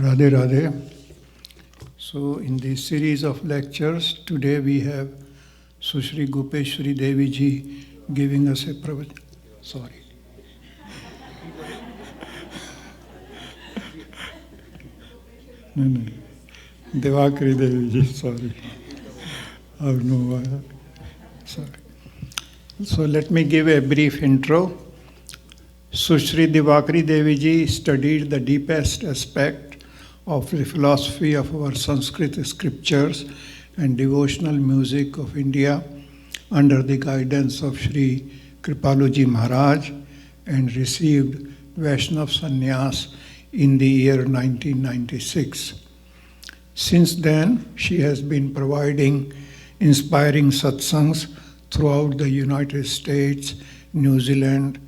Radhe Radhe. So in this series of lectures, today we have Sushree Diwakari Devi ji giving us a pravachan. Sorry. No. Diwakari Devi ji, sorry. Oh no. Sorry. So let me give a brief intro. Sushree Diwakari Devi ji studied the deepest aspect of the philosophy of our Sanskrit scriptures and devotional music of India under the guidance of Sri Kripaluji Maharaj and received Vaishnav sanyas in the year 1996. Since then, she has been providing inspiring satsangs throughout the United States, New Zealand,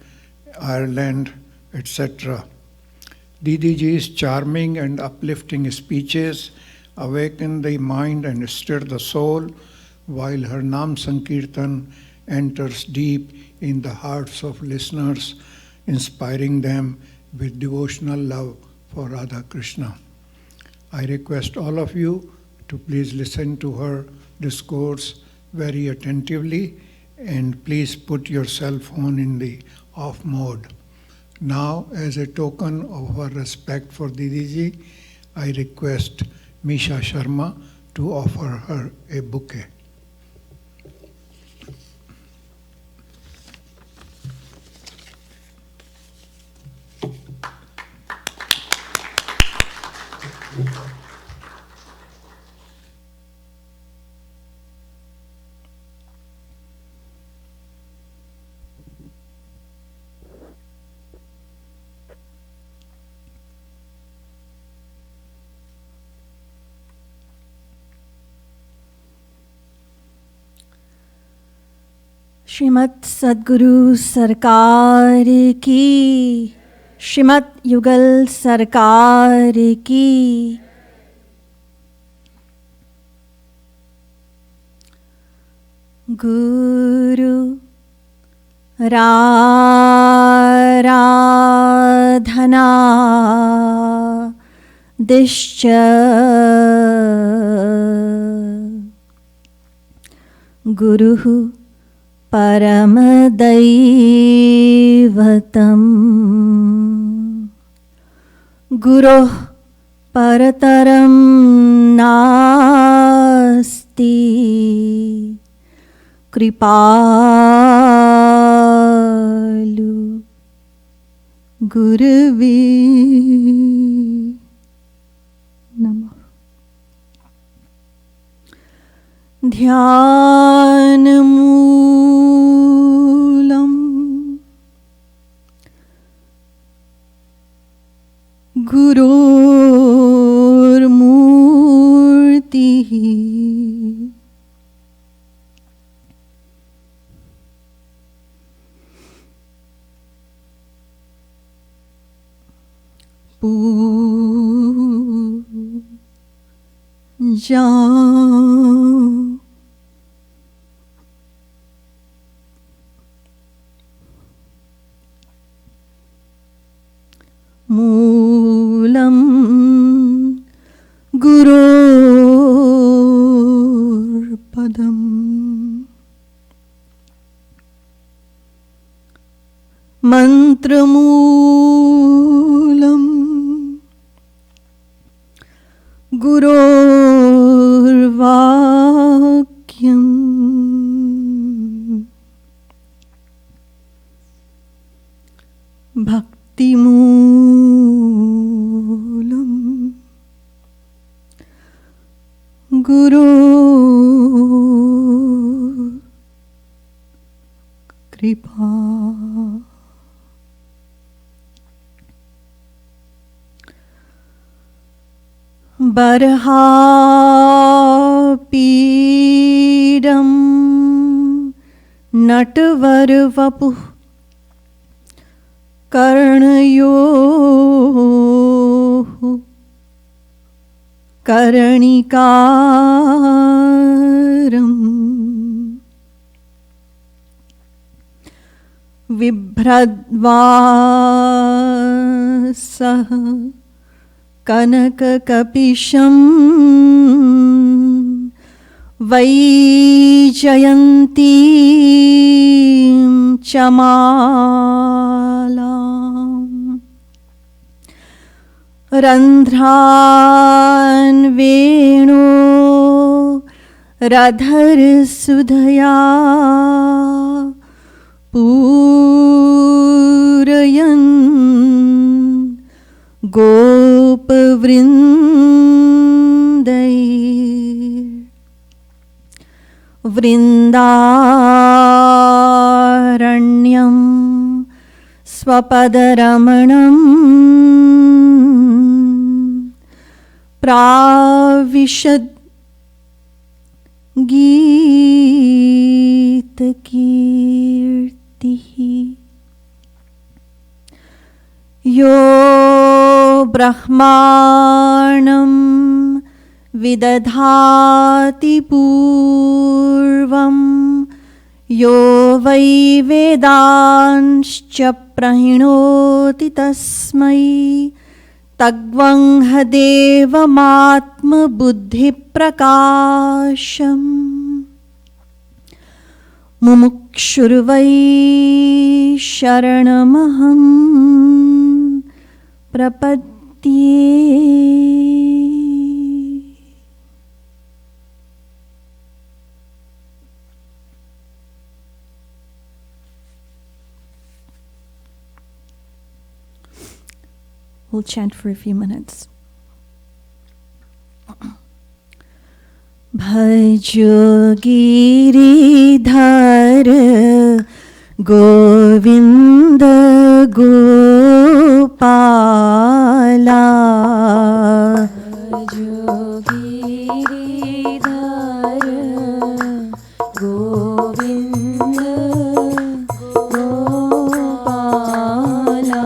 Ireland, etc. Didi ji's charming and uplifting speeches awaken the mind and stir the soul, while her Nam Sankirtan enters deep in the hearts of listeners, inspiring them with devotional love for Radha Krishna. I request all of you to please listen to her discourse very attentively, and please put your cell phone in the off mode. Now, as a token of our respect for Didi ji, I request Misha Sharma to offer her a bouquet. Shrimad सद्गुरु सरकार की, श्रीमद् युगल सरकार की। गुरु राधना दिश्च गुरुः परमदैवतम् गुरोः परतरं नास्ति कृपालु गुरुवे नमः। ध्यानमूलम् गुरोर्मूर्तिः पूजा मूलं गुरोर्पदम् मन्त्रमूलम् गुरोर्वाक्यम् भक्तिमूलम् गुरोर्कृपा बर्हापीडं नटवरवपुः कर्णयोः कर्णिकारम् बिभ्रद्वासः कनककपिशं वैजयन्तीं च मालाम् रन्ध्रान् वेणो राधर सुधया पूरयन् गोपवृन्दैः वृन्दारण्यं स्वपदरमणं प्राविशद् गीतकीर्तिः यो ब्रह्माणं विदधाति पूर्वं यो वै वेदांश्च प्रणोति तस्मै तग्वंह देवमात्मबुद्धिप्रकाशम् मुमुक्षुर्वै शरणमहं प्रपद्ये। We'll chant for a few minutes. Bhajo giridhar Govinda Gopala Bhajo giridhar Govinda Gopala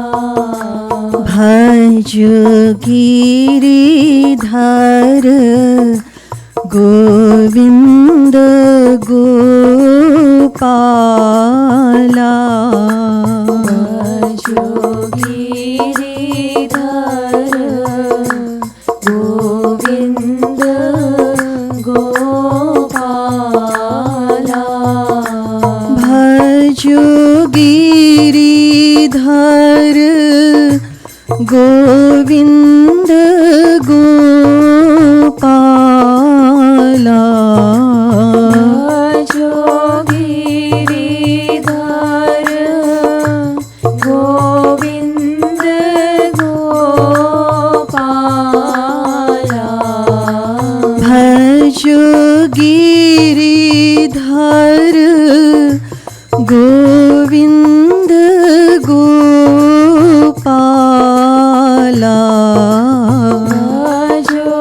Bhajo giridhar Govinda Gopala Bhajo giridhar Govinda Gopala Bhajo giridhar Govinda Gopala Bhajo giridhar Govinda Gopala Bhajo giridhar Govinda Gopala Bhajo giridhar Govinda Gopala Bhajo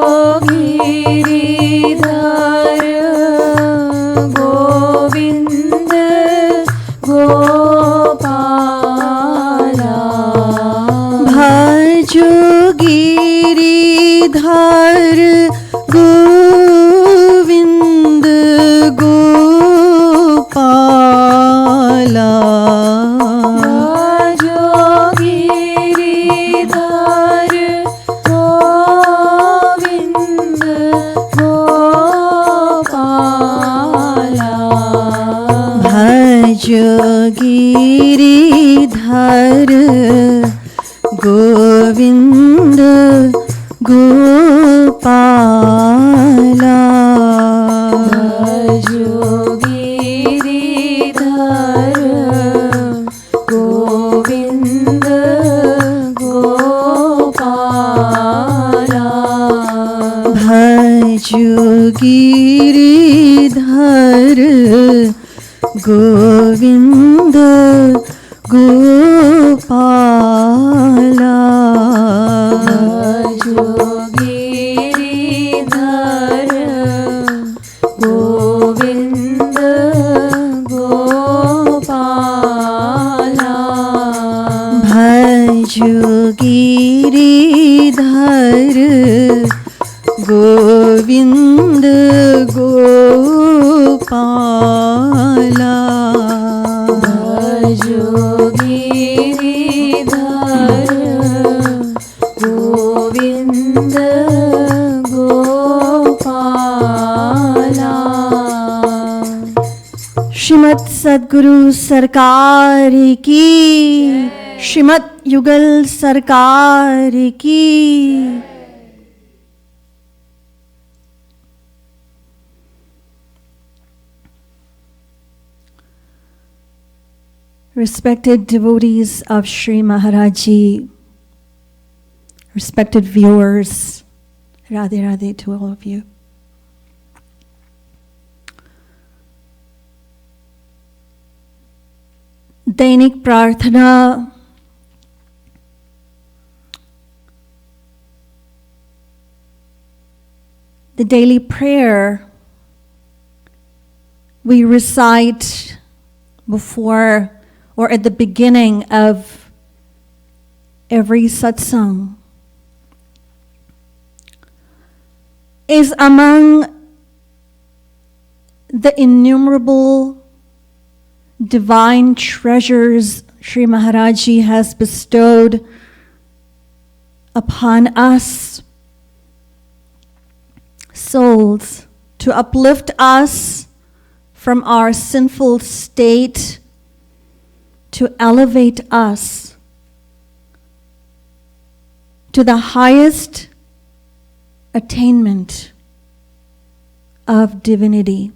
giridhar Govinda Gopala Bhajo giridhar Govinda Gopala Bhajo giridhar Govinda Gopala Bhajo giridhar Govinda Gopala Bhajo giridhar Govinda Gopala Bhajo giridhar Govinda Gopala Bhajo giridhar Govinda Gopala Bhajo giridhar Govinda Gopala Shrimad सद्गुरु सरकार की श्रीमद् युगल सरकार की Respected devotees of Sri Maharaj Ji, respected viewers, Radhe Radhe to all of you. Dainik Prarthana, the daily prayer we recite before or at the beginning of every satsang is among the innumerable divine treasures Sri Maharaj Ji has bestowed upon us souls to uplift us from our sinful state, to elevate us to the highest attainment of divinity.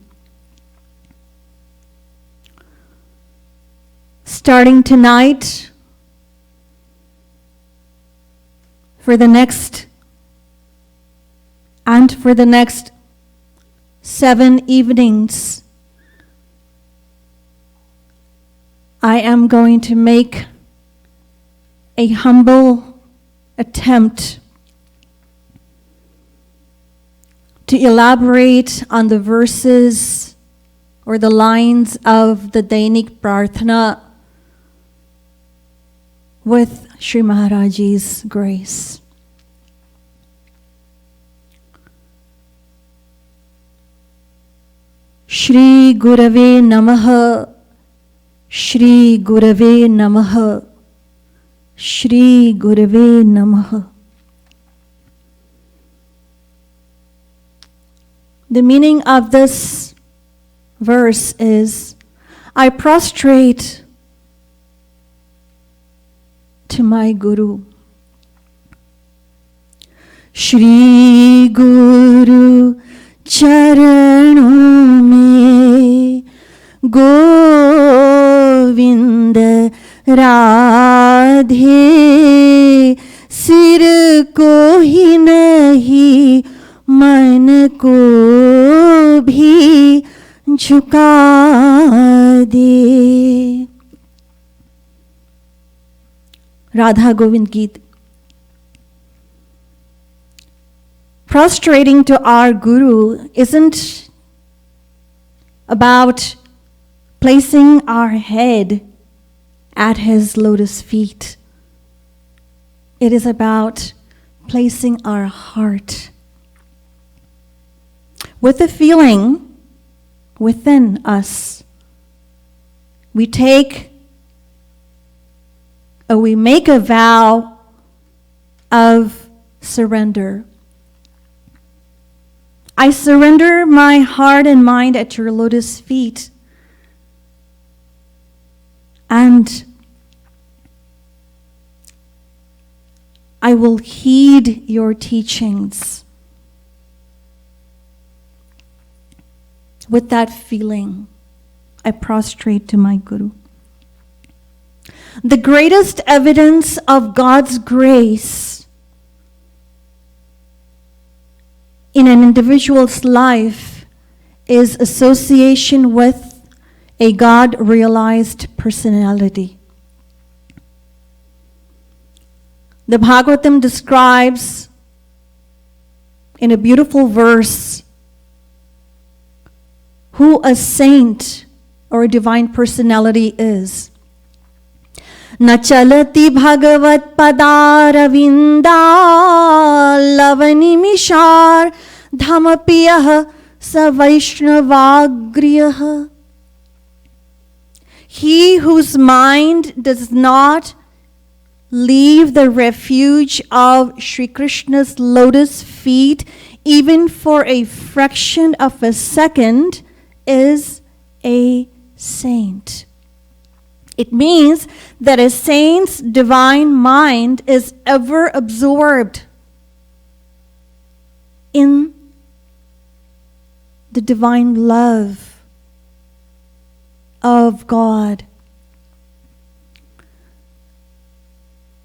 Starting tonight, for the next 7 evenings, I am going to make a humble attempt to elaborate on the verses or the lines of the Dainik Prarthana with Sri Maharaj Ji's grace. Shri Gurave Namaha, Shri Gurave Namaha, Shri Gurave Namaha. The meaning of this verse is, I prostrate to my Guru. Shri Guru Charanon mein Govind Radhe sir ko hi nahi मन को भी झुका दे. Radha Govind Geet. Prostrating to our Guru isn't about placing our head at his lotus feet. It is about placing our heart with a feeling within us. We make a vow of surrender. I surrender my heart and mind at your lotus feet, and I will heed your teachings. With that feeling, I prostrate to my Guru. The greatest evidence of God's grace in an individual's life is association with a God-realized personality. The Bhagavatam describes in a beautiful verse who a saint or a divine personality is. Na chalati bhagavat padaravinda lavani mishar dhamapiyah sa vaishnavagriyah. He whose mind does not leave the refuge of Sri Krishna's lotus feet even for a fraction of a second is a saint. It means that a saint's divine mind is ever absorbed in the divine love of God.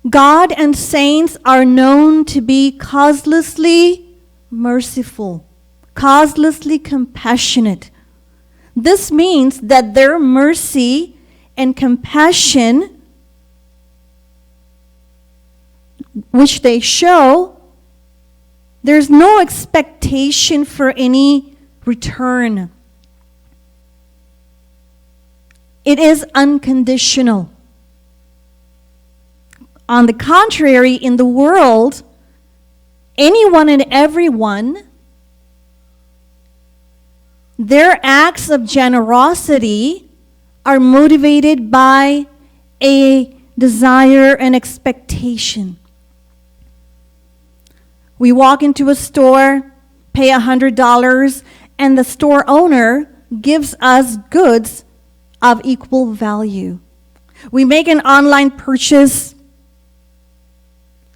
God and saints are known to be causelessly merciful, causelessly compassionate. This means that their mercy and compassion, which they show, there's no expectation for any return. It is unconditional. On the contrary, in the world, anyone and everyone, their acts of generosity are motivated by a desire and expectation. We walk into a store, pay $100, and the store owner gives us goods of equal value. We make an online purchase,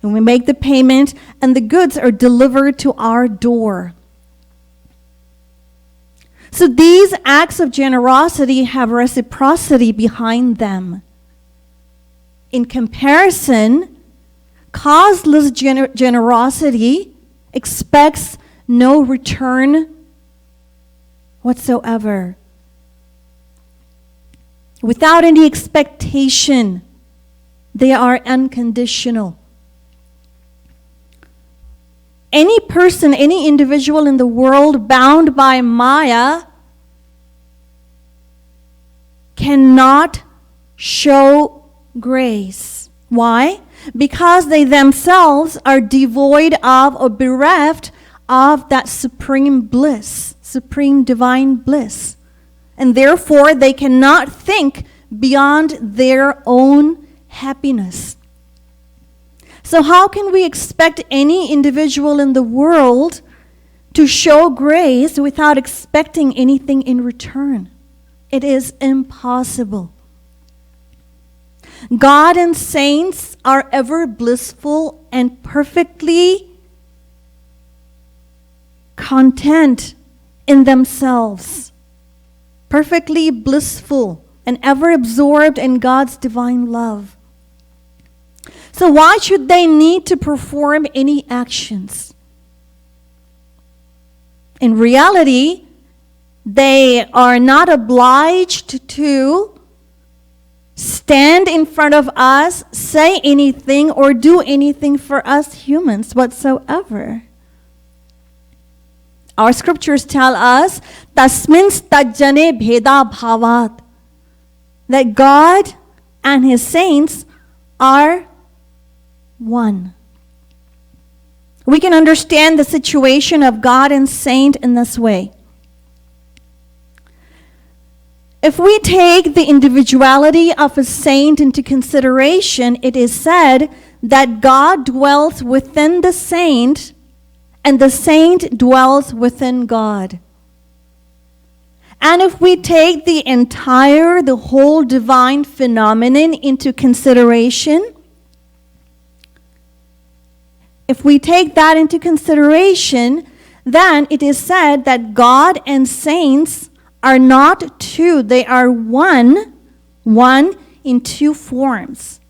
and we make the payment, and the goods are delivered to our door. So these acts of generosity have reciprocity behind them. In comparison, causeless generosity expects no return whatsoever. Without any expectation, they are unconditional. Any person, any individual in the world bound by Maya cannot show grace. Why? Because they themselves are devoid of or bereft of that supreme bliss, supreme divine bliss. And therefore, they cannot think beyond their own happiness. So how can we expect any individual in the world to show grace without expecting anything in return? It is impossible. God and saints are ever blissful and perfectly content in themselves, perfectly blissful and ever absorbed in God's divine love. So why should they need to perform any actions? In reality, they are not obliged to stand in front of us, say anything, or do anything for us humans whatsoever. Our scriptures tell us, Tasmin stajjane bheda bhavat, that God and His saints are one. We can understand the situation of God and saint in this way. If we take the individuality of a saint into consideration, it is said that God dwells within the saint and the saint dwells within God. And if we take the whole divine phenomenon into consideration, if we take that into consideration, then it is said that God and saints are not two, they are one in two forms.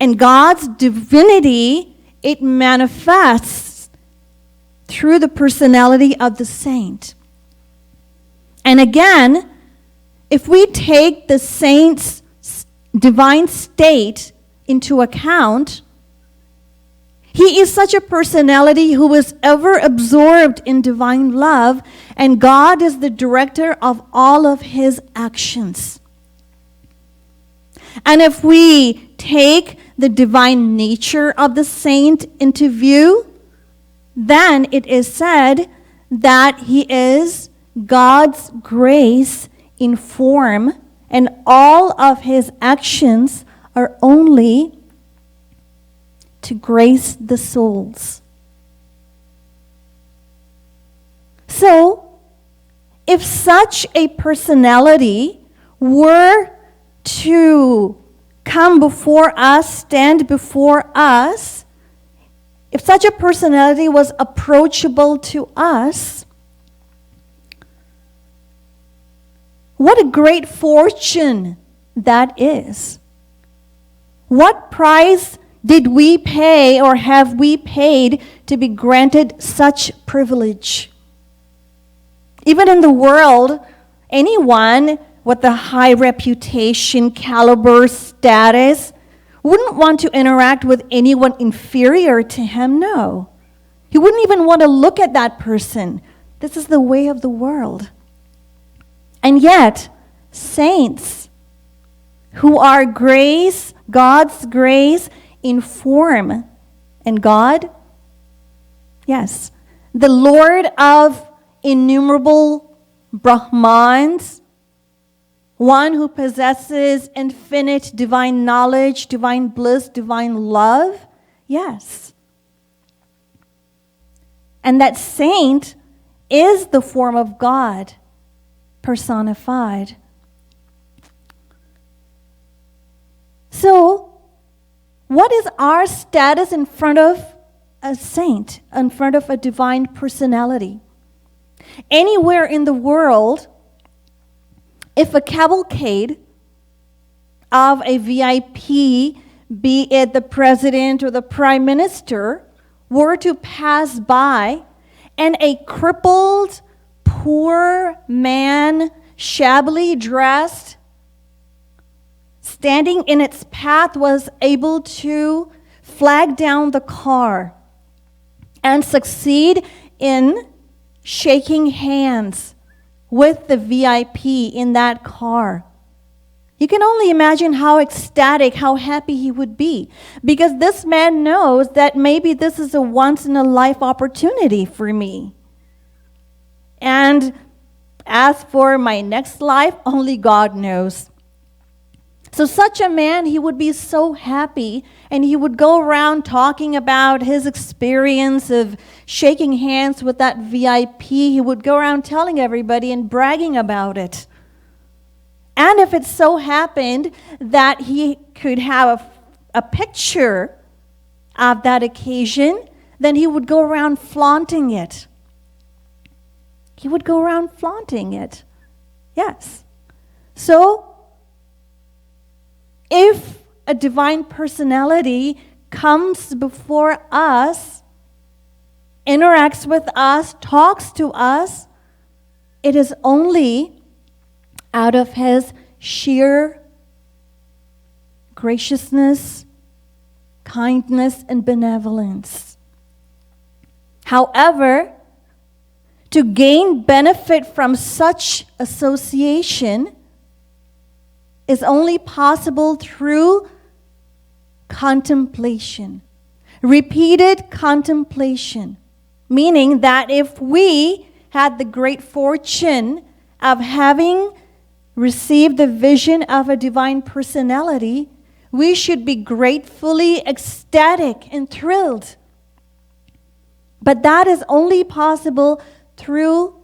And God's divinity, it manifests through the personality of the saint. And again, if we take the saint's divine state into account, he is such a personality who is ever absorbed in divine love, and God is the director of all of his actions. And if we take the divine nature of the saint into view, then it is said that he is God's grace in form, and all of his actions are only to grace the souls. So, if such a personality were to come before us, stand before us, if such a personality was approachable to us, what a great fortune that is. What prize did we pay or have we paid to be granted such privilege? Even in the world, anyone with a high reputation, caliber, status, wouldn't want to interact with anyone inferior to him, no. He wouldn't even want to look at that person. This is the way of the world. And yet, saints who are grace, God's grace in form, and God, yes, the Lord of innumerable Brahmans, one who possesses infinite divine knowledge, divine bliss, divine love, yes. And that saint is the form of God personified. So, what is our status in front of a saint, in front of a divine personality? Anywhere in the world, if a cavalcade of a VIP, be it the president or the prime minister, were to pass by and a crippled, poor man, shabbily dressed, standing in its path, was able to flag down the car and succeed in shaking hands with the VIP in that car. You can only imagine how ecstatic, how happy he would be, because this man knows that maybe this is a once-in-a-life opportunity for me. And as for my next life, only God knows. So such a man, he would be so happy, and he would go around talking about his experience of shaking hands with that VIP. He would go around telling everybody and bragging about it. And if it so happened that he could have a picture of that occasion, then he would go around flaunting it. He would go around flaunting it. Yes. So, if a divine personality comes before us, interacts with us, talks to us, it is only out of his sheer graciousness, kindness, and benevolence. However, to gain benefit from such association is only possible through contemplation, repeated contemplation, meaning that if we had the great fortune of having received the vision of a divine personality, we should be gratefully ecstatic and thrilled. But that is only possible through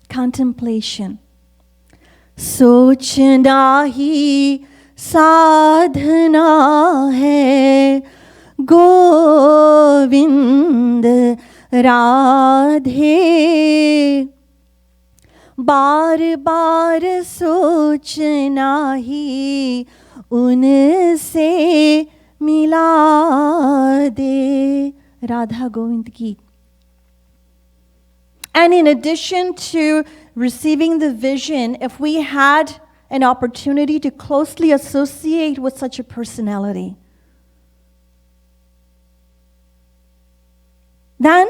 contemplation. सोचना ही साधना है गोविंद राधे बार बार सोचना ही उनसे मिला दे राधा गोविंद की. And in addition to receiving the vision, if we had an opportunity to closely associate with such a personality, then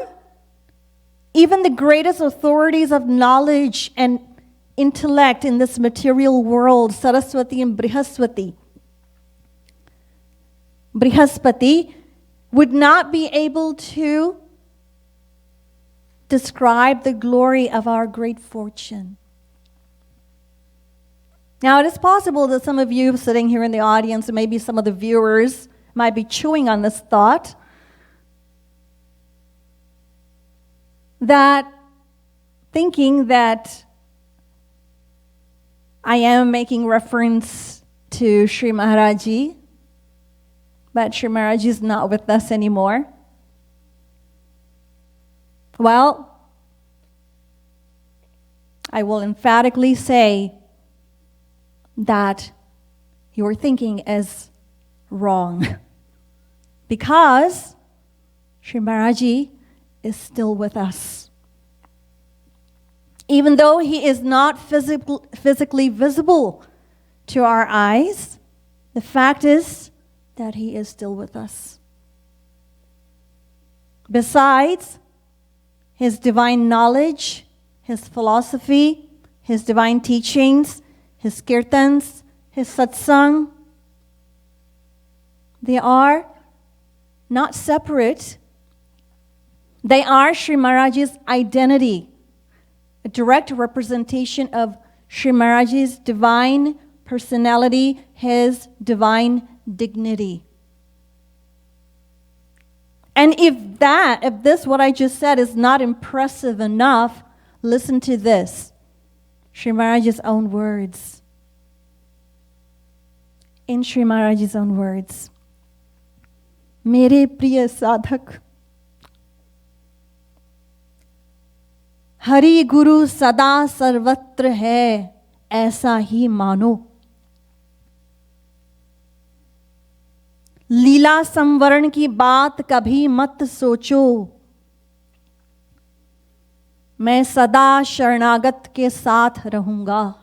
even the greatest authorities of knowledge and intellect in this material world, Saraswati and Brihaspati, would not be able to describe the glory of our great fortune. Now, it is possible that some of you sitting here in the audience, and maybe some of the viewers, might be chewing on this thought, that thinking that I am making reference to Sri Maharaji, but Sri Maharaji is not with us anymore. Well, I will emphatically say that your thinking is wrong. Because Sri Maharaji is still with us. Even though he is not physically visible to our eyes, the fact is that he is still with us. Besides his divine knowledge, his philosophy, his divine teachings, his kirtans, his satsang, they are not separate. They are Sri Maharaji's identity, a direct representation of Sri Maharaji's divine personality, his divine dignity. And if this, what I just said, is not impressive enough, listen to this. Sri Maharaji's own words. In Sri Maharaji's own words. Mere priya sadhak, Hari Guru sada sarvatra hai, aisa hi mano. लीला संवरण की बात कभी मत सोचो, मैं सदा शरणागत के साथ रहूंगा,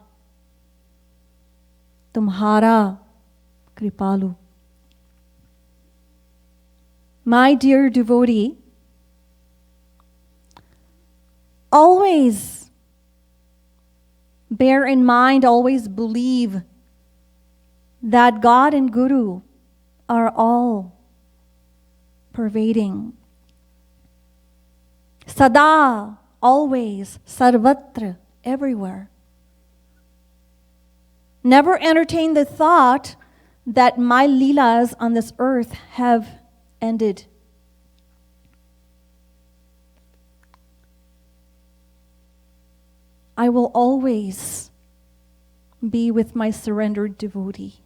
तुम्हारा कृपालु. My dear devotee, always bear in mind, always believe that God and Guru are all pervading. Sada, always, sarvatra, everywhere. Never entertain the thought that my leelas on this earth have ended. I will always be with my surrendered devotee.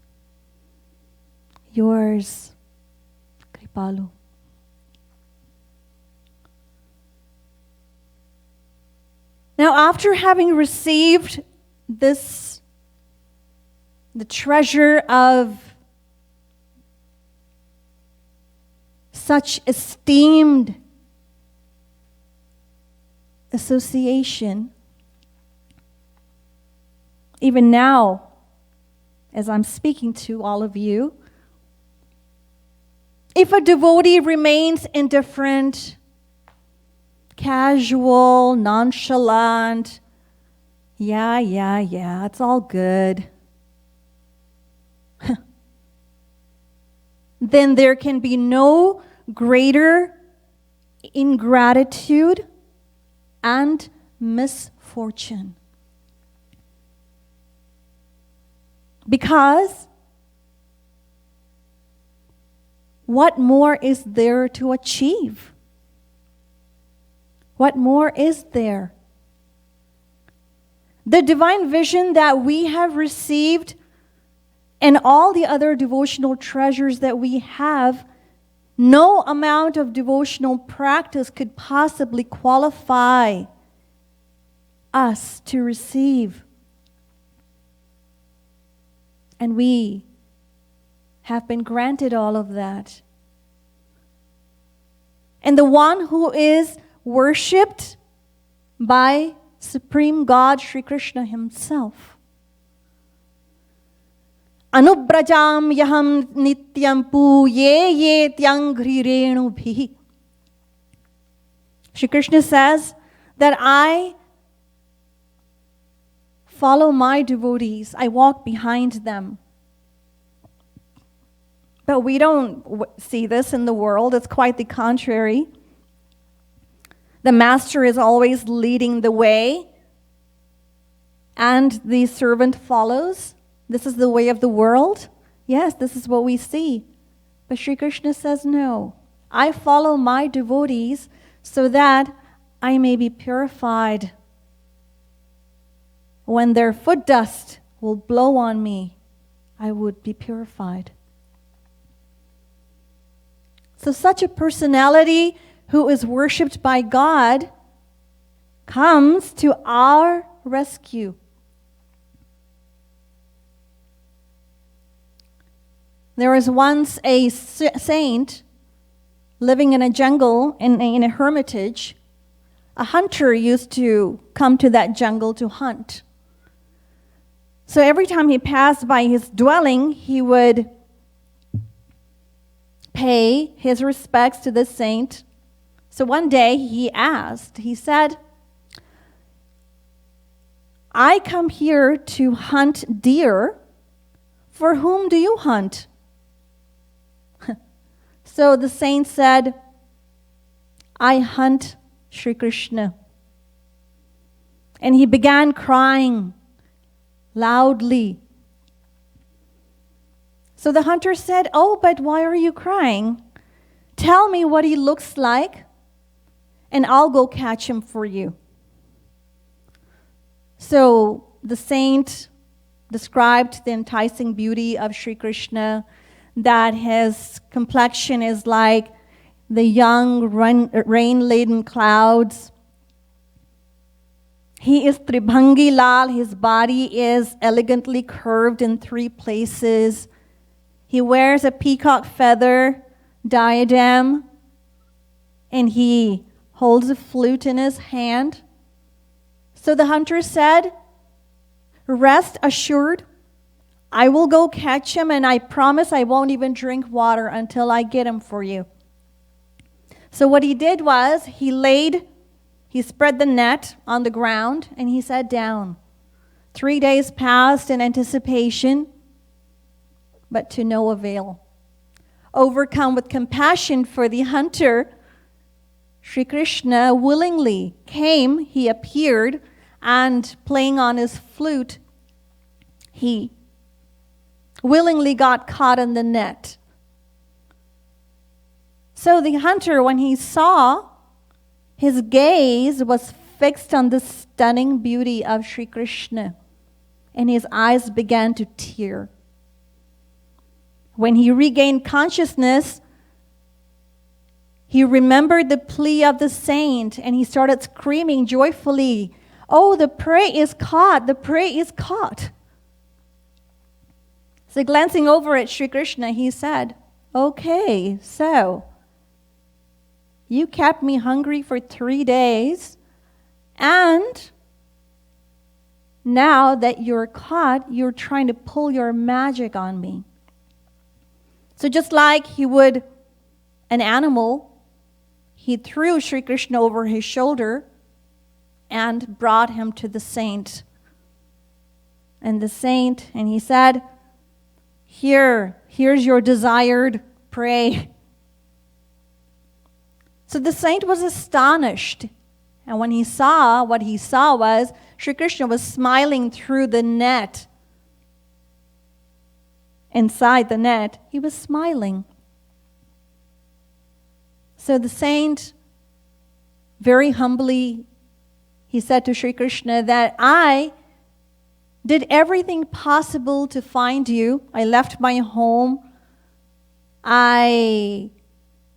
Yours, Kripalu. Now, after having received this, the treasure of such esteemed association, even now, as I'm speaking to all of you, if a devotee remains indifferent, casual, nonchalant, yeah, it's all good, then there can be no greater ingratitude and misfortune. Because what more is there to achieve? What more is there? The divine vision that we have received and all the other devotional treasures that we have, no amount of devotional practice could possibly qualify us to receive. And we have been granted all of that. And the one who is worshipped by Supreme God Sri Krishna himself. Anubrajam yaham nityam puye tyangri renu bhi. Sri Krishna says that I follow my devotees, I walk behind them. But we don't see this in the world. It's quite the contrary. The master is always leading the way, and the servant follows. This is the way of the world. Yes, this is what we see. But Sri Krishna says, no, I follow my devotees so that I may be purified. When their foot dust will blow on me, I would be purified. So such a personality who is worshipped by God comes to our rescue. There was once a saint living in a jungle, in a hermitage. A hunter used to come to that jungle to hunt. So every time he passed by his dwelling, he would pay his respects to the saint. So one day he said, I come here to hunt deer. For whom do you hunt? So the saint said, I hunt Sri Krishna. And he began crying loudly. So the hunter said, oh, but why are you crying? Tell me what he looks like, and I'll go catch him for you. So the saint described the enticing beauty of Sri Krishna, that his complexion is like the young rain-laden clouds. He is Tribhangi Lal. His body is elegantly curved in 3 places. He wears a peacock feather diadem, and he holds a flute in his hand. So the hunter said, rest assured, I will go catch him, and I promise I won't even drink water until I get him for you. So what he did was he spread the net on the ground, and he sat down. 3 days passed in anticipation, but to no avail. Overcome with compassion for the hunter, Sri Krishna willingly came, he appeared, and playing on his flute, he willingly got caught in the net. So the hunter, when he saw, his gaze was fixed on the stunning beauty of Sri Krishna, and his eyes began to tear. When he regained consciousness, he remembered the plea of the saint, and he started screaming joyfully, oh, the prey is caught, the prey is caught. So glancing over at Sri Krishna, he said, okay, so you kept me hungry for 3 days, and now that you're caught, you're trying to pull your magic on me. So just like he would an animal, he threw Sri Krishna over his shoulder and brought him to the saint. And he said, here's your desired prey. So the saint was astonished. And when he saw, what he saw was Sri Krishna was smiling through the net. Inside the net, he was smiling. So the saint, very humbly, he said to Sri Krishna that I did everything possible to find you. I left my home. I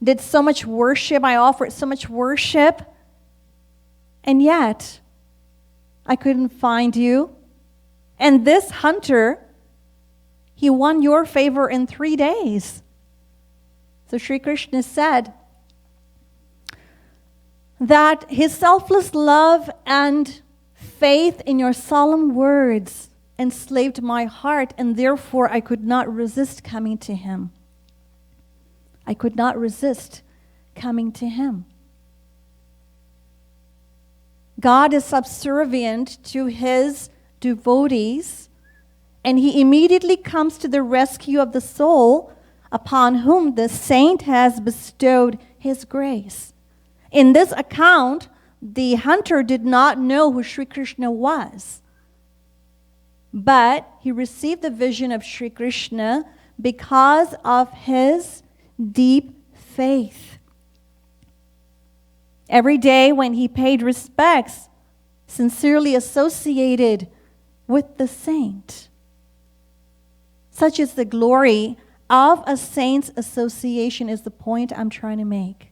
did so much worship. I offered so much worship. And yet, I couldn't find you. And this hunter, he won your favor in 3 days. So Sri Krishna said that his selfless love and faith in your solemn words enslaved my heart, and therefore I could not resist coming to him. I could not resist coming to him. God is subservient to his devotees, and he immediately comes to the rescue of the soul upon whom the saint has bestowed his grace. In this account, the hunter did not know who Sri Krishna was, but he received the vision of Sri Krishna because of his deep faith. Every day when he paid respects, sincerely associated with the saint. Such is the glory of a saint's association, is the point I'm trying to make.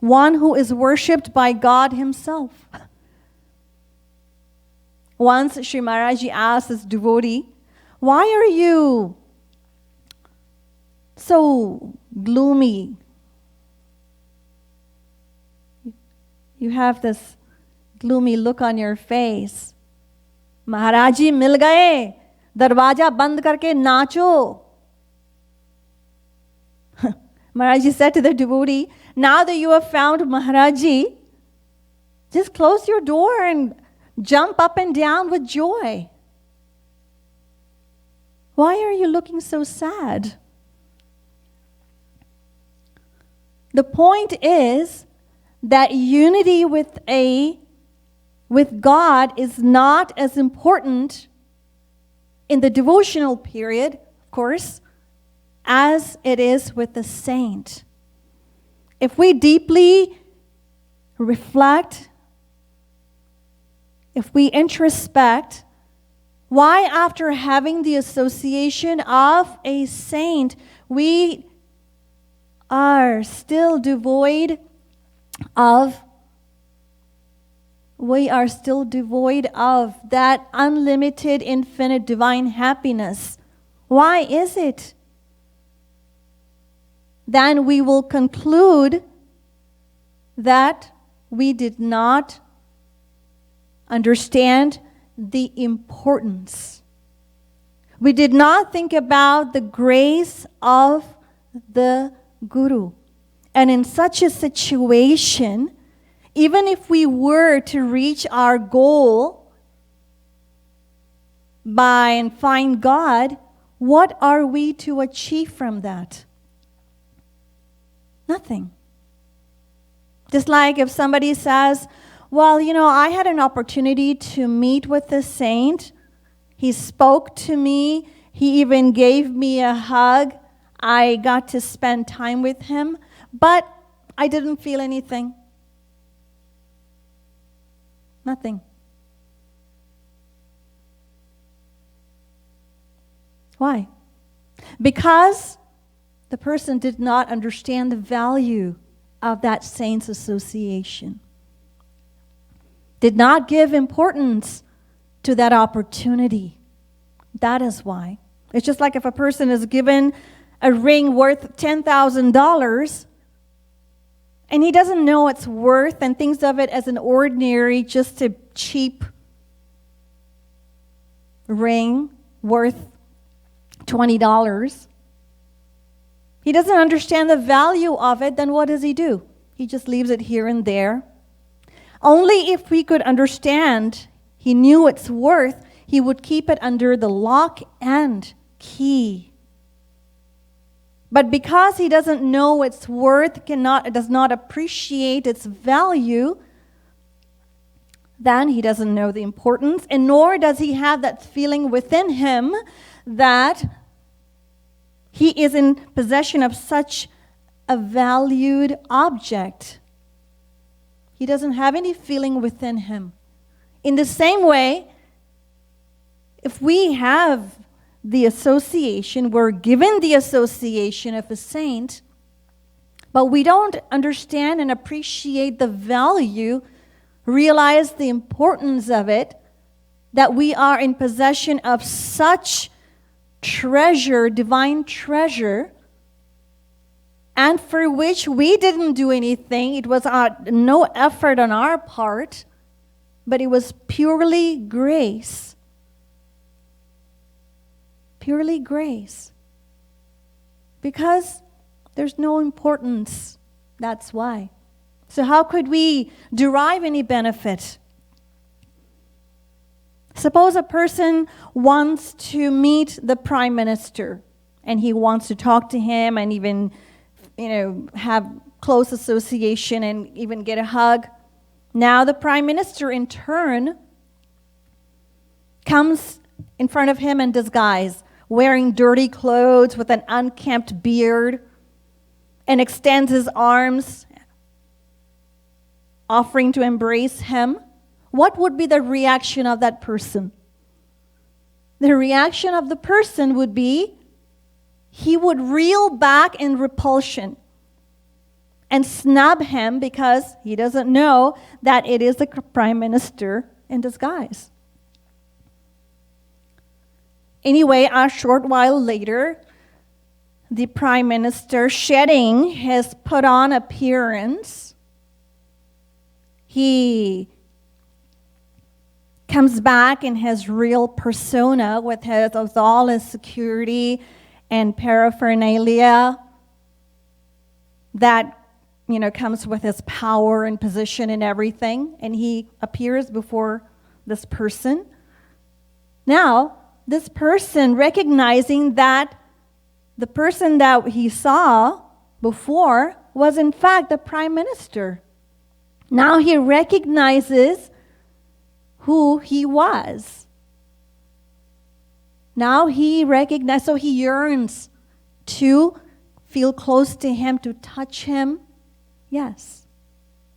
One who is worshipped by God himself. Once Sri Maharaji asked his devotee, why are you so gloomy. You have this gloomy look on your face. महाराज जी मिल गए, दरवाजा बंद करके नाचो. Maharaji said to the devotee, now that you have found Maharaji, just close your door and jump up and down with joy. Why are you looking so sad? The point is that unity with God is not as important in the devotional period, of course, as it is with the saint. If we deeply reflect, if we introspect, why after having the association of a saint, we are still devoid of that unlimited, infinite, divine happiness. Why is it? Then we will conclude that we did not understand the importance. We did not think about the grace of the Guru. And in such a situation, even if we were to reach our goal and find God, what are we to achieve from that? Nothing. Just like if somebody says, well, I had an opportunity to meet with the saint. He spoke to me. He even gave me a hug. I got to spend time with him, but I didn't feel anything. Nothing. Why? Because the person did not understand the value of that saint's association. Did not give importance to that opportunity. That is why. It's just like if a person is given a ring worth $10,000 and he doesn't know its worth and thinks of it as an ordinary, just a cheap ring worth $20. He doesn't understand the value of it, then what does he do? He just leaves it here and there. Only if we could understand, he knew its worth, he would keep it under the lock and key. But because he doesn't know its worth, does not appreciate its value, then he doesn't know the importance, and nor does he have that feeling within him that he is in possession of such a valued object. He doesn't have any feeling within him. In the same way, if we have the association, we're given the association of a saint, but we don't understand and appreciate the value, realize the importance of it, that we are in possession of such treasure, divine treasure, and for which we didn't do anything. It was no effort on our part, but it was purely grace. Purely grace. Because there's no importance. That's why. So how could we derive any benefit? Suppose a person wants to meet the Prime Minister and he wants to talk to him and even, have close association and even get a hug. Now the Prime Minister in turn comes in front of him in disguise, wearing dirty clothes with an unkempt beard, and extends his arms, offering to embrace him. What would be the reaction of that person? The reaction of the person would be, he would reel back in repulsion and snub him because he doesn't know that it is the Prime Minister in disguise. Anyway, a short while later, the Prime Minister shedding his put-on appearance, he comes back in his real persona with all his security and paraphernalia that comes with his power and position and everything, and he appears before this person. Now, this person, recognizing that the person that he saw before was in fact the Prime Minister. Now he recognizes who he was. Now he recognizes, so he yearns to feel close to him, to touch him. Yes.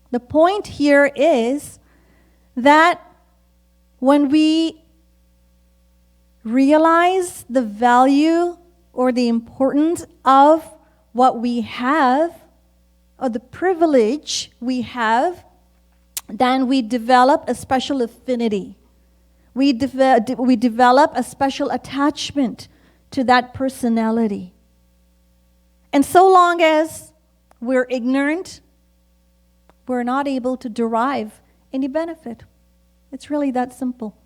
The point here is that when we realize the value or the importance of what we have, or the privilege we have, then we develop a special affinity. We develop a special attachment to that personality. And so long as we're ignorant, we're not able to derive any benefit. It's really that simple.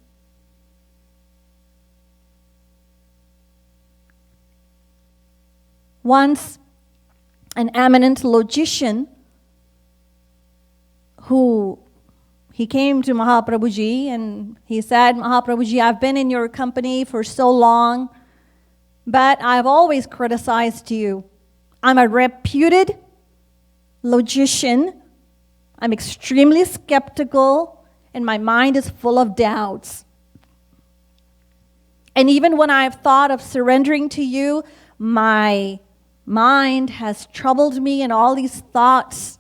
Once, an eminent logician he came to Mahaprabhuji and he said, Mahaprabhuji, I've been in your company for so long, but I've always criticized you. I'm a reputed logician. I'm extremely skeptical and my mind is full of doubts. And even when I've thought of surrendering to you, my mind has troubled me and all these thoughts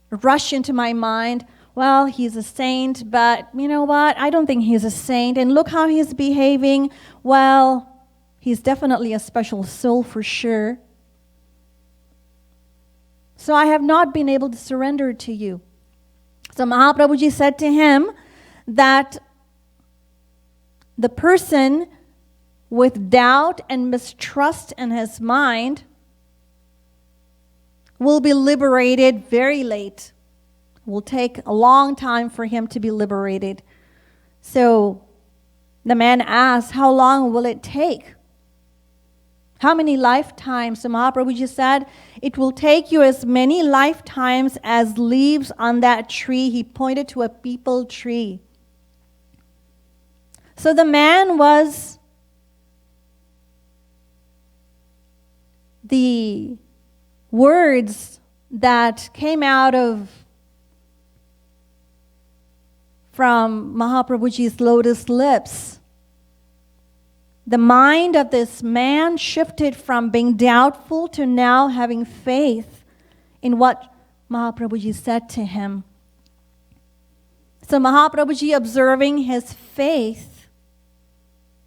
rush into my mind. Well, he's a saint, but you know what? I don't think he's a saint. And look how he's behaving. Well, he's definitely a special soul for sure. So I have not been able to surrender to you. So Mahaprabhuji said to him that the person with doubt and mistrust in his mind will be liberated very late. It will take a long time for him to be liberated. So the man asked, how long will it take? How many lifetimes? So Mahaprabhuji said, it will take you as many lifetimes as leaves on that tree. He pointed to a peepal tree. So the man was the words that came out from Mahaprabhuji's lotus lips. The mind of this man shifted from being doubtful to now having faith in what Mahaprabhuji said to him. So Mahaprabhuji, observing his faith,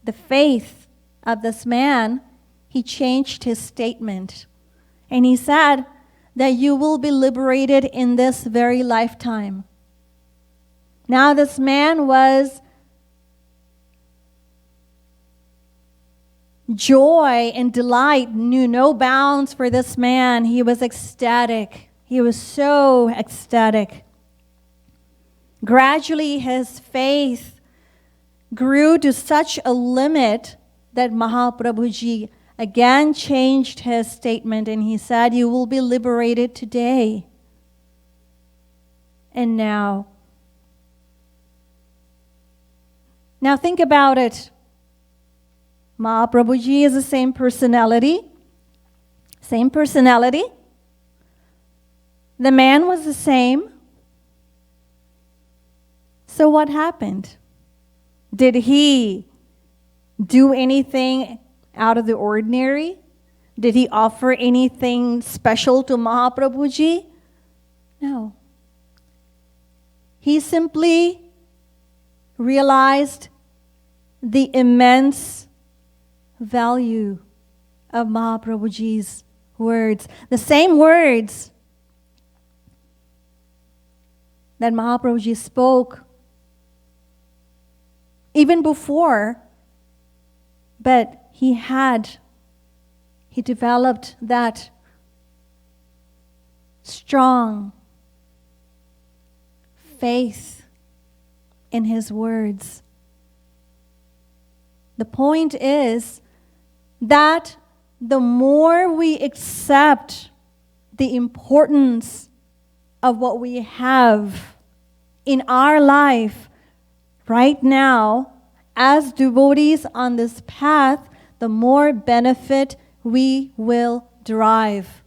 the faith of this man, he changed his statement. And he said that you will be liberated in this very lifetime. Now this man was joy and delight knew no bounds for this man. He was ecstatic. He was so ecstatic. Gradually his faith grew to such a limit that Mahaprabhuji again changed his statement and he said, you will be liberated today. And now think about it. Mahaprabhuji is the same personality. Same personality. The man was the same. So what happened? Did he do anything out of the ordinary? Did he offer anything special to Mahaprabhuji? No. He simply realized the immense value of Mahaprabhuji's words. The same words that Mahaprabhuji spoke even before, but he had he developed that strong faith in his words. The point is that the more we accept the importance of what we have in our life right now as devotees on this path, the more benefit we will derive.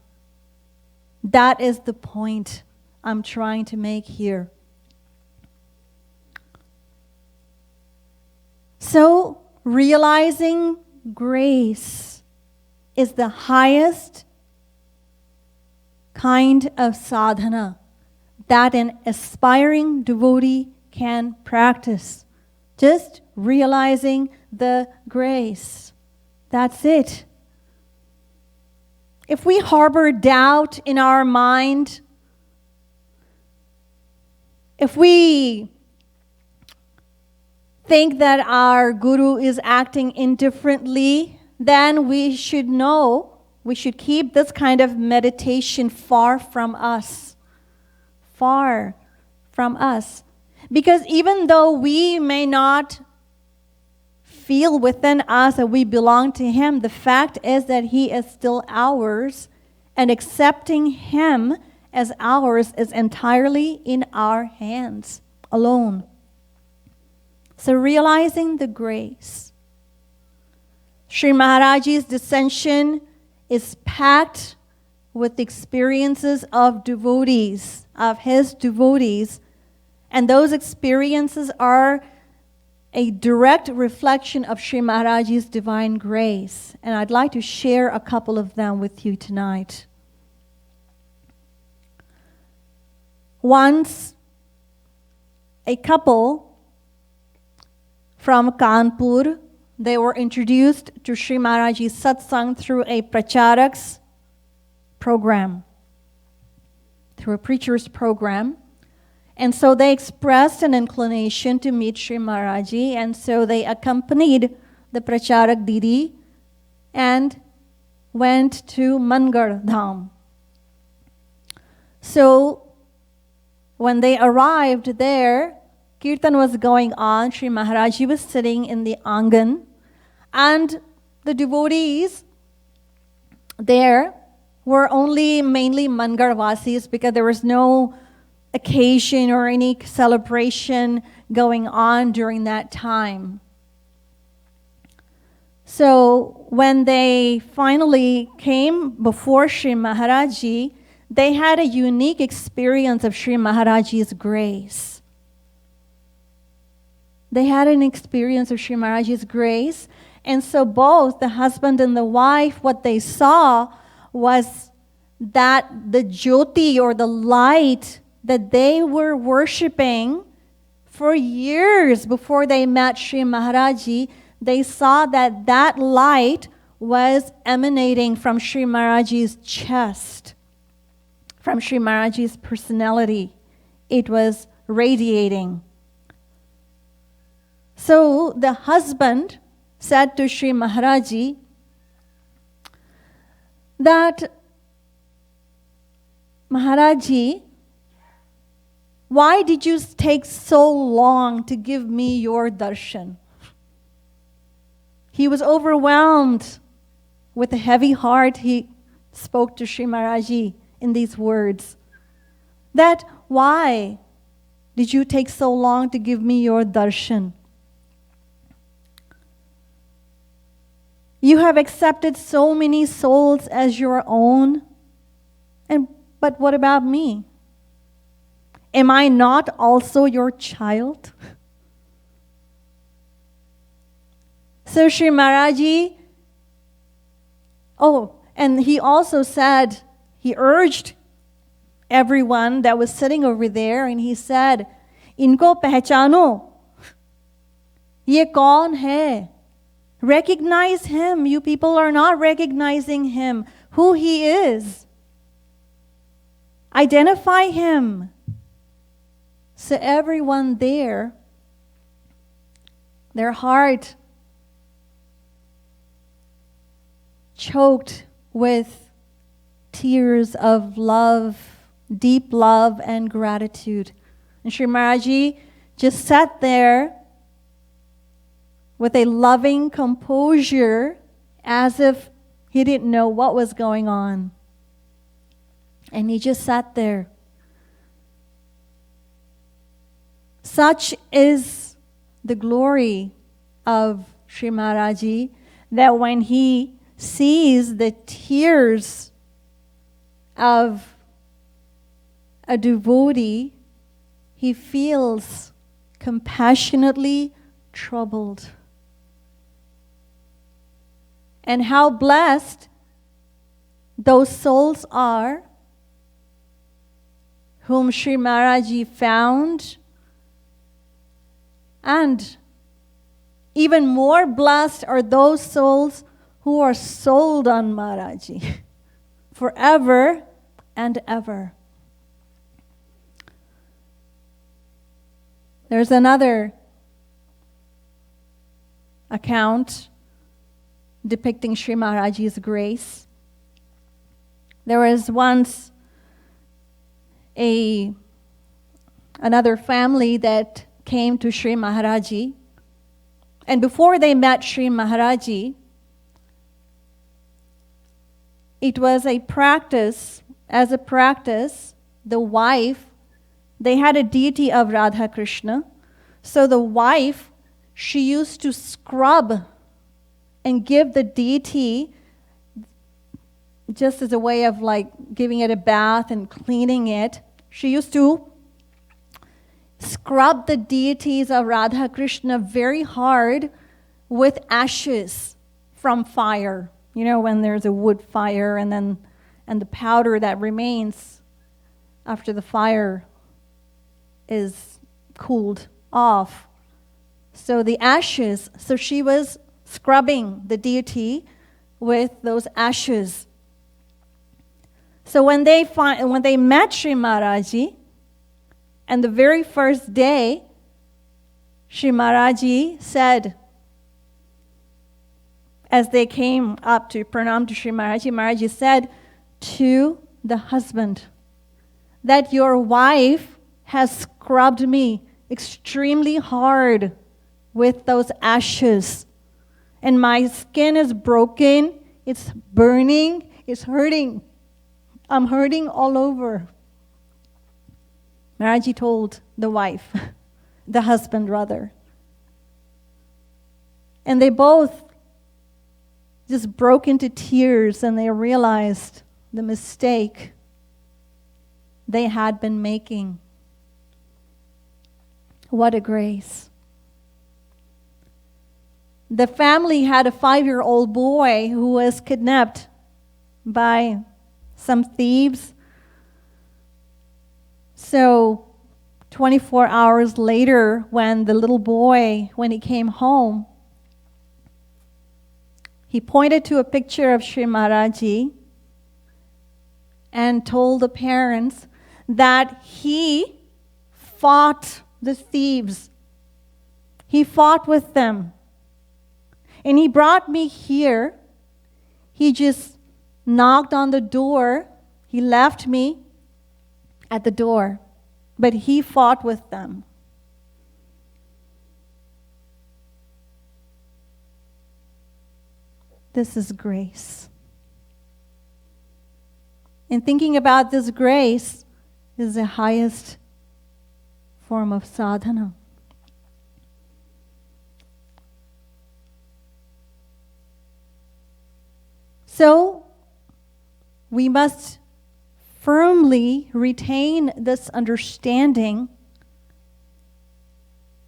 That is the point I'm trying to make here. So, realizing grace is the highest kind of sadhana that an aspiring devotee can practice. Just realizing the grace. That's it. If we harbor doubt in our mind, if we think that our guru is acting indifferently, then we should know, we should keep this kind of meditation far from us. Far from us. Because even though we may not feel within us that we belong to him, the fact is that he is still ours, and accepting him as ours is entirely in our hands alone. So realizing the grace. Sri Maharaj's dissension is packed with experiences of devotees, of his devotees, and those experiences are a direct reflection of Sri Maharaj's divine grace. And I'd like to share a couple of them with you tonight. Once, a couple from Kanpur, they were introduced to Sri Maharaj's satsang through a pracharak's program, through a preacher's program. And so they expressed an inclination to meet Sri Maharaji, and so they accompanied the pracharak Didi and went to Mangar Dham. So when they arrived there, Kirtan was going on, Sri Maharaji was sitting in the Angan, and the devotees there were only mainly Mangar Vasis because there was no occasion or any celebration going on during that time. So when they finally came before Sri Maharaji, they had a unique experience of Sri Maharaji's grace. They had an experience of Sri Maharaji's grace, and so both the husband and the wife, what they saw was that the jyoti or the light that they were worshipping for years before they met Sri Maharaji, they saw that that light was emanating from Sri Maharaji's chest, from Sri Maharaji's personality. It was radiating. So the husband said to Sri Maharaji that, Maharaji, why did you take so long to give me your darshan? He was overwhelmed with a heavy heart. He spoke to Sri Maharaji in these words. That why did you take so long to give me your darshan? You have accepted so many souls as your own, but what about me? Am I not also your child? So Sri Maharaji, and he also said, he urged everyone that was sitting over there, and he said, Inko pehchano. Ye kaun hai? Recognize him. You people are not recognizing him, who he is. Identify him. So everyone there, their heart choked with tears of love, deep love and gratitude. And Sri Maharaji just sat there with a loving composure as if he didn't know what was going on. And he just sat there. Such is the glory of Sri Maharaji that when he sees the tears of a devotee, he feels compassionately troubled. And how blessed those souls are whom Sri Maharaji found, and even more blessed are those souls who are sold on Maharaji forever and ever. There's another account depicting Sri Maharaji's grace. There was once another family that came to Sri Maharaji, and before they met Sri Maharaji, it was a practice, the wife, they had a deity of Radha Krishna, so the wife, she used to scrub and give the deity, just as a way of like giving it a bath and cleaning it. She used to scrub the deities of Radha Krishna very hard with ashes from fire. You know, when there's a wood fire and the powder that remains after the fire is cooled off. So the ashes, so she was scrubbing the deity with those ashes. So when they met Sri Maharaji, and the very first day, Sri Maharaji said, as they came up to pranam to Sri Maharaji, Maharaji said to the husband that your wife has scrubbed me extremely hard with those ashes. And my skin is broken, it's burning, it's hurting. I'm hurting all over. Maharaji told the wife, the husband rather. And they both just broke into tears and they realized the mistake they had been making. What a grace. The family had a 5-year-old boy who was kidnapped by some thieves. So 24 hours later, when the little boy, when he came home, he pointed to a picture of Sri Maharaji and told the parents that he fought the thieves. He fought with them. And he brought me here. He just knocked on the door. He left me at the door. But he fought with them. This is grace. And thinking about this grace is the highest form of sadhana. So, we must firmly retain this understanding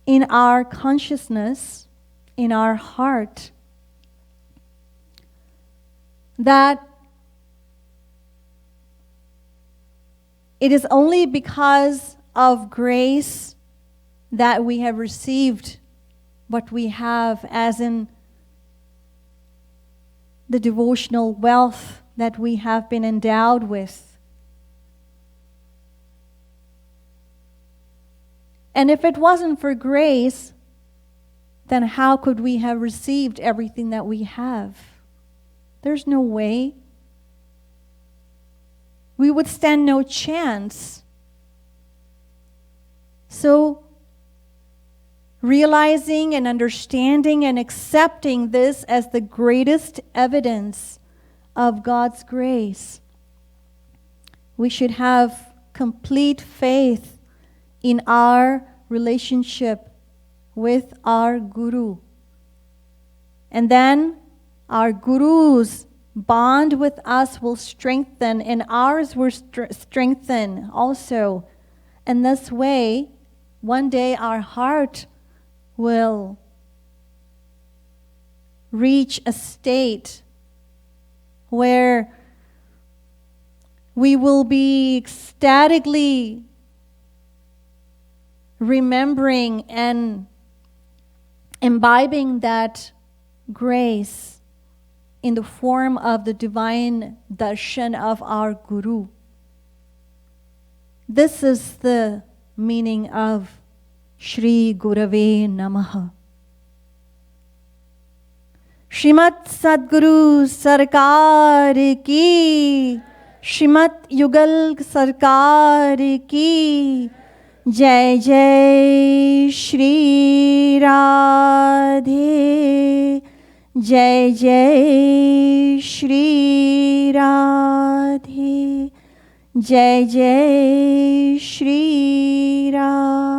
in our consciousness, in our heart, that it is only because of grace that we have received what we have, as in the devotional wealth that we have been endowed with. And if it wasn't for grace, then how could we have received everything that we have? There's no way we would stand no chance. So, realizing and understanding and accepting this as the greatest evidence of God's grace, we should have complete faith in our relationship with our Guru. And then our Guru's bond with us will strengthen, and ours will strengthen also. And this way, one day our heart will reach a state where we will be ecstatically remembering and imbibing that grace in the form of the divine darshan of our Guru. This is the meaning of Shri Gurave Namaha. Shrimat Sadguru Sarkar Ki, Shrimat Yugal Sarkar Ki, Jai Jai Shri Radhe, Jai Jai Shri Radhe, Jai Jai Shri Radhe.